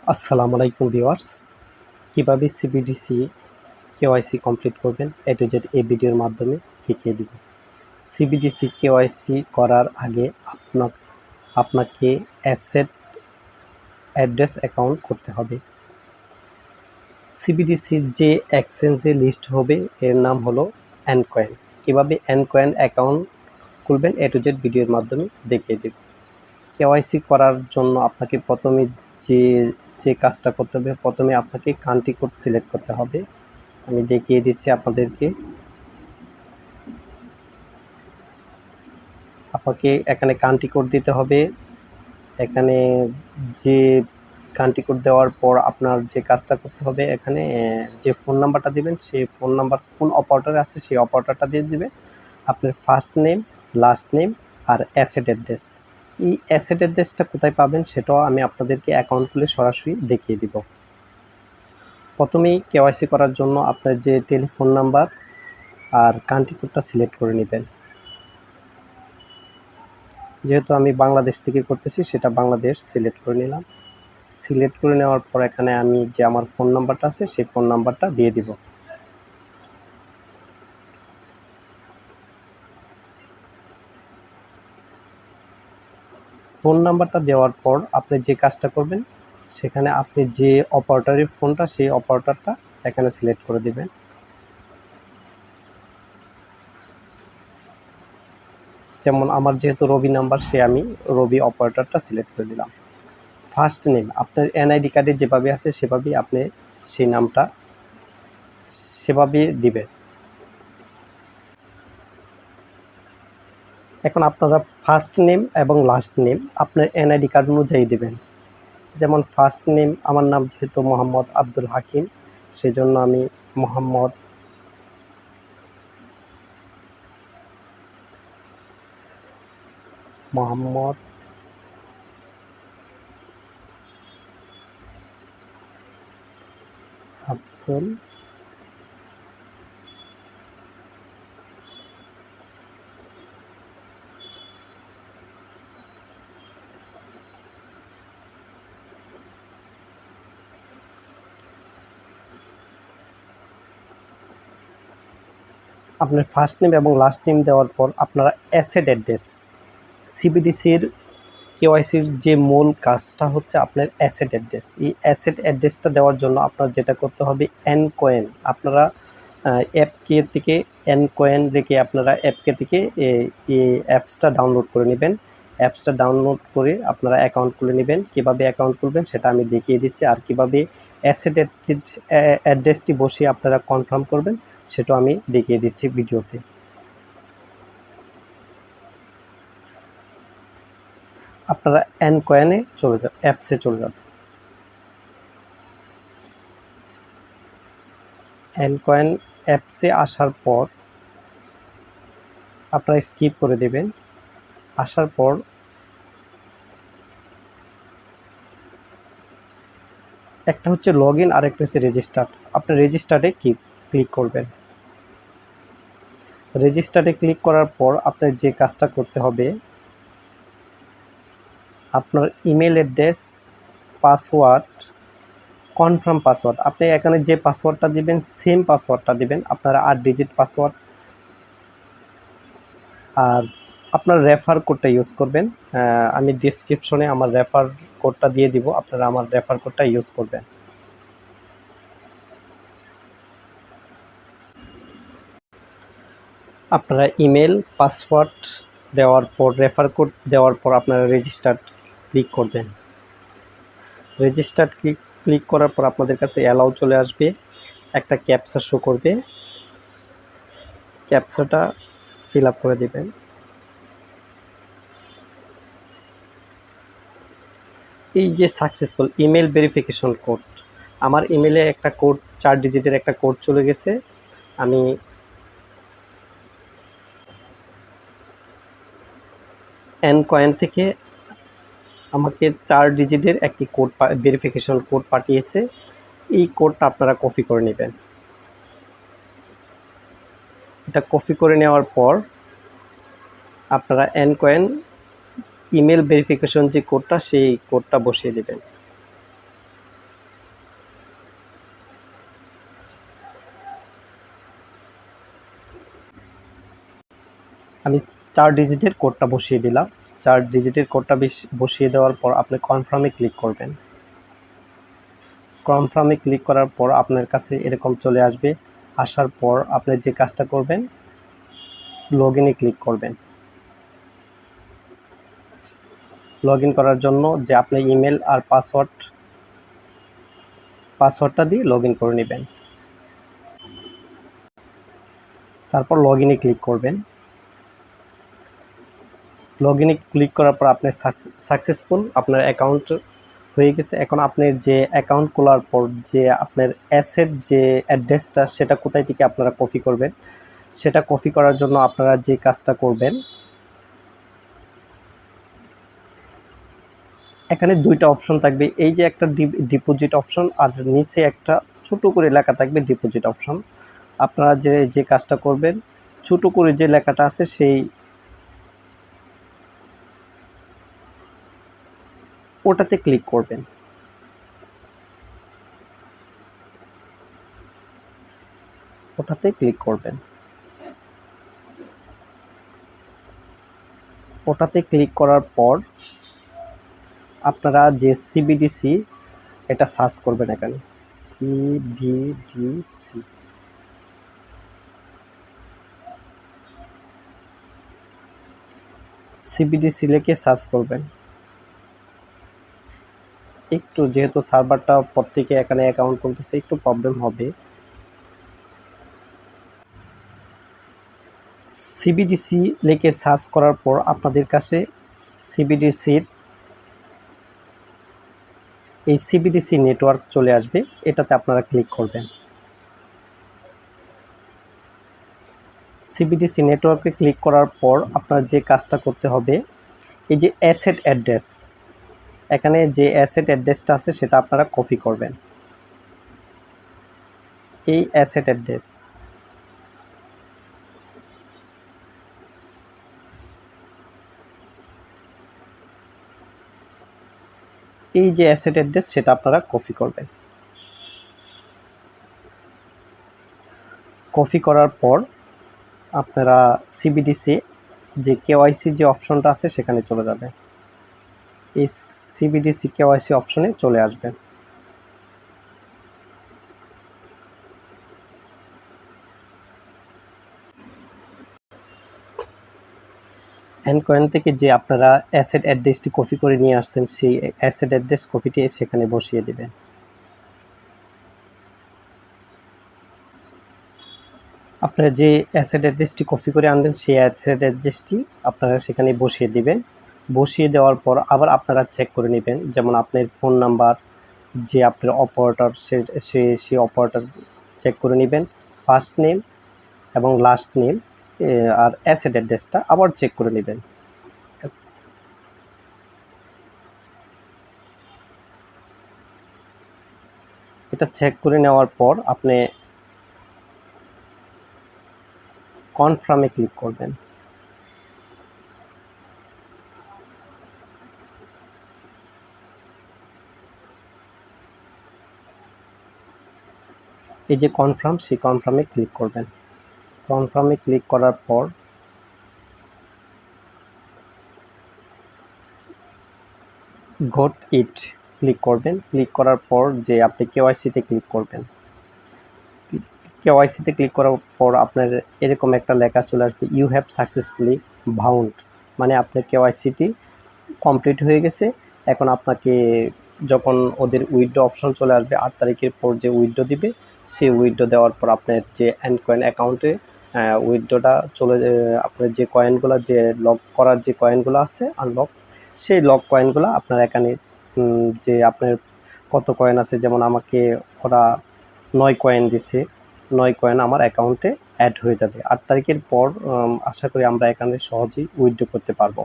আসসালামু আলাইকুম ভিউয়ার্স, কিভাবে সিবিডিসি কেওয়াইসি কমপ্লিট করবেন এ টু জেড এই ভিডিওর মাধ্যমে দেখিয়ে দিব। সিবিডিসি কেওয়াইসি করার আগে আপনাকে অ্যাসেট অ্যাড্রেস অ্যাকাউন্ট করতে হবে। সিবিডিসির যে এক্সচেঞ্জে লিস্ট হবে এর নাম হলো অ্যানকয়েন। কিভাবে অ্যানকয়েন অ্যাকাউন্ট খুলবেন এ টু জেড ভিডিওর মাধ্যমে দেখিয়ে দেব। কেওয়াইসি করার জন্য আপনাকে প্রথমে যে কাজটা করতে হবে, প্রথমে আপনাকে কান্ট্রি কোড সিলেক্ট করতে হবে। আমি দেখিয়ে দিচ্ছি আপনাদেরকে। আপনাকে এখানে কান্ট্রি কোড দিতে হবে। এখানে যে কান্ট্রি কোড দেওয়ার পর আপনার যে কাজটা করতে হবে, এখানে যে ফোন নাম্বারটা দিবেন সেই ফোন নাম্বার কোন অপারেটরে আছে সেই অপারেটরটা দিয়ে দিবেন। আপনার ফার্স্ট নেম, লাস্ট নেম আর অ্যাসেট অ্যাড্রেস। এই অ্যাসেট অ্যাড্রেসটা কোথায় পাবেন সেটাও আমি আপনাদেরকে অ্যাকাউন্ট খুলে সরাসরি দেখিয়ে দিব। প্রথমেই কেওয়াইসি করার জন্য আপনার যে টেলিফোন নাম্বার আর কান্ট্রি কোডটা সিলেক্ট করে নেবেন। যেহেতু আমি বাংলাদেশ থেকে করতেছি সেটা বাংলাদেশ সিলেক্ট করে নিলাম। সিলেক্ট করে নেওয়ার পর এখানে আমি যে আমার ফোন নাম্বারটা আছে সেই ফোন নাম্বারটা দিয়ে দিব। ফোন নাম্বারটা দেওয়ার পর আপনি যে কাজটা করবেন, সেখানে আপনি যে অপারেটরের ফোনটা সেই অপারেটরটা এখানে সিলেক্ট করে দিবেন। যেমন আমার যেহেতু রবি নাম্বার, সে আমি রবি অপারেটরটা সিলেক্ট করে দিলাম। ফার্স্ট নেম আপনার এনআইডি কার্ডে যেভাবে আছে সেভাবেই আপনি সেই নামটা সেভাবে দিবেন। এখন আপনারা ফার্স্ট নেম এবং লাস্ট নেম আপনার এনআইডি কার্ড অনুযায়ী দেবেন। যেমন ফার্স্ট নেম আমার নাম যেহেতু মোহাম্মদ আব্দুল হাকিম, সেজন্য আমি মোহাম্মদ আব্দুল আপনার ফার্স্ট নেম এবং লাস্ট নেম দেওয়ার পর আপনারা অ্যাসেট অ্যাড্রেস, সিবিডিসির কেওয়াইসির যে মূল কাজটা হচ্ছে আপনার অ্যাসেট অ্যাড্রেস। এই অ্যাসেট অ্যাড্রেসটা দেওয়ার জন্য আপনার যেটা করতে হবে, অ্যানকয়েন আপনারা অ্যাপকে থেকে অ্যানকয়েন দেখে আপনারা অ্যাপকে থেকে এই অ্যাপসটা ডাউনলোড করে নেবেন। অ্যাপসটা ডাউনলোড করে আপনারা অ্যাকাউন্ট খুলে নেবেন। কীভাবে অ্যাকাউন্ট খুলবেন সেটা আমি দেখিয়ে দিচ্ছি, আর কীভাবে অ্যাসেট অ্যাড্রেসটি বসিয়ে আপনারা কনফার্ম করবেন সেটাও আমি দেখিয়ে দিচ্ছি ভিডিওতে। আপনারা অ্যানকয়েনে চলে যান, অ্যাপসে চলে যান। অ্যানকয়েন অ্যাপসে আসার পর আপনারা স্কিপ করে দেবেন। আসার পর একটা হচ্ছে লগ ইন আর একটা হচ্ছে রেজিস্টার্ড। আপনি রেজিস্টার্ডে ক্লিক করবেন। রেজিস্টার্ডে ক্লিক করার পর আপনার যে কাজটা করতে হবে, আপনার email address, password, confirm password, আপনি এখানে যে পাসওয়ার্ডটা দিবেন সেম পাসওয়ার্ডটা দিবেন। আপনারা 8 ডিজিট পাসওয়ার্ড, আর আপনার রেফার কোডটা ইউজ করবেন। আমি ডিসক্রিপশনে আমার রেফার কোডটা দিয়ে দিব, আপনারা আমার রেফার কোডটা ইউজ করবেন। আপনারা ইমেল, পাসওয়ার্ড দেওয়ার পর, রেফার কোড দেওয়ার পর আপনারা রেজিস্টার্ড ক্লিক করবেন। রেজিস্টার্ড ক্লিক করার পর আপনাদের কাছে অ্যালাউ চলে আসবে, একটা ক্যাপচা শো করবে। ক্যাপচাটা ফিল আপ করে দেবেন। এই যে সাকসেসফুল ইমেল ভেরিফিকেশন কোড, আমার ইমেলে একটা কোড 4 ডিজিটের একটা কোড চলে গেছে। আমি অ্যানকয়েন থেকে আমাকে 4 ডিজিটের একটি কোড ভেরিফিকেশন কোড পাঠিয়েছে। এই কোডটা আপনারা কপি করে নেবেন। এটা কপি করে নেওয়ার পর আপনারা অ্যানকয়েন ইমেল ভেরিফিকেশন যে কোডটা সেই কোডটা বসিয়ে দেবেন। 4 ডিজিটের কোডটা বসিয়ে দিলাম। 4 ডিজিটের কোডটা বসিয়ে দেওয়ার পর আপনি কনফার্মে ক্লিক করবেন। কনফার্মে ক্লিক করার পর আপনার কাছে এরকম চলে আসবে। আসার পর আপনি যে কাজটা করবেন, লগইনে ক্লিক করবেন। লগইন করার জন্য যে আপনি ইমেল আর পাসওয়ার্ডটা দিয়ে লগইন করে নেবেন। তারপর লগইনে ক্লিক করবেন। লগইনে ক্লিক করার পর আপনার সাকসেসফুল আপনার অ্যাকাউন্ট হয়ে গেছে। এখন আপনি যে অ্যাকাউন্ট খোলার পর যে আপনার অ্যাসেট যে অ্যাড্রেসটা সেটা কোথায় থেকে আপনারা কপি করবেন, সেটা কপি করার জন্য আপনারা যে কাজটা করবেন, এখানে 2টা অপশন থাকবে। এই যে একটা ডিপোজিট অপশন আর নিচে একটা ছোট করে লেখা থাকবে ডিপোজিট অপশন। আপনারা যে কাজটা করবেন, ছোট করে যে লেখাটা আছে সেই ওটাতে ক্লিক করবেন। ওটাতে ক্লিক করবেন। ওটাতে ক্লিক করার পর আপনারা যে সিবিডিসি এটা সার্চ করবেন। এখানে সিবিডিসি লিখে সার্চ করবেন। একটু যেহেতু সার্ভারটা প্রত্যেকে এখানে অ্যাকাউন্ট করতেছে, একটু প্রবলেম হবে। সিবিডিসি লিখে সার্চ করার পর আপনাদের কাছে সিবিডিসির এই সিবিডিসি নেটওয়ার্ক চলে আসবে। এটাতে আপনারা ক্লিক করবেন। সিবিডিসি নেটওয়ার্কে ক্লিক করার পর আপনার যে কাজটা করতে হবে, এই যে অ্যাসেট অ্যাড্রেস, এখানে যে অ্যাসেট অ্যাড্রেসটা আছে সেটা আপনারা কপি করবেন। এই অ্যাসেট অ্যাড্রেস, এই যে অ্যাসেট অ্যাড্রেস সেটা আপনারা কপি করবেন। কপি করার পর আপনারা সিবিডিসি যে কেওয়াইসি যে অপশনটা আছে সেখানে চলে যাবে। এই সিবিডিসি কেওয়াইসি অপশনে চলে আসবেন। অ্যানকয়েন থেকে যে আপনারা অ্যাসেট অ্যাড্রেসটি কপি করে নিয়ে আসছেন, সেই অ্যাসেট অ্যাড্রেস কপিটি সেখানে বসিয়ে দেবেন। আপনারা যে অ্যাসেট অ্যাড্রেসটি কপি করে আনবেন সেই অ্যাসেট অ্যাড্রেসটি আপনারা সেখানে বসিয়ে দিবেন। বসিয়ে দেওয়ার পর আবার আপনারা চেক করে নেবেন, যেমন আপনার ফোন নাম্বার, যে আপনার অপারেটর সেই অপারেটর চেক করে নেবেন, ফার্স্ট নেম এবং লাস্ট নেম, আর অ্যাসেট অ্যাড্রেসটা আবার চেক করে নেবেন। এটা চেক করে নেওয়ার পর আপনি কনফার্মে ক্লিক করবেন। এই যে কনফার্ম, সেই কনফার্মে ক্লিক করবেন। কনফার্মে ক্লিক করার পর গট ইট ক্লিক করবেন। ক্লিক করার পর যে আপনি কেওয়াইসিতে ক্লিক করবেন। কেওয়াইসিতে ক্লিক করার পর আপনার এরকম একটা লেখা চলে আসবে, ইউ হ্যাভ সাকসেসফুলি বাউন্ড, মানে আপনার কেওয়াইসিটি কমপ্লিট হয়ে গেছে। এখন আপনাকে যখন ওদের উইথড্র অপশন চলে আসবে 8 তারিখের পর যে উইথড্র দিবে, সেই উইথড্র দেওয়ার পর আপনার যে অ্যানকয়েন অ্যাকাউন্টে উইথড্রটা আপনার যে কয়েনগুলো, যে লক করার যে কয়েনগুলো আছে আনলক, সেই লক কয়েনগুলো আপনার এখানে যে আপনার কত কয়েন আছে, যেমন আমাকে ওরা 9 কয়েন দিছে, 9 কয়েন আমার অ্যাকাউন্টে অ্যাড হয়ে যাবে। 8 তারিখের পর আশা করি আমরা এখানে সহজেই উইথড্র করতে পারবো।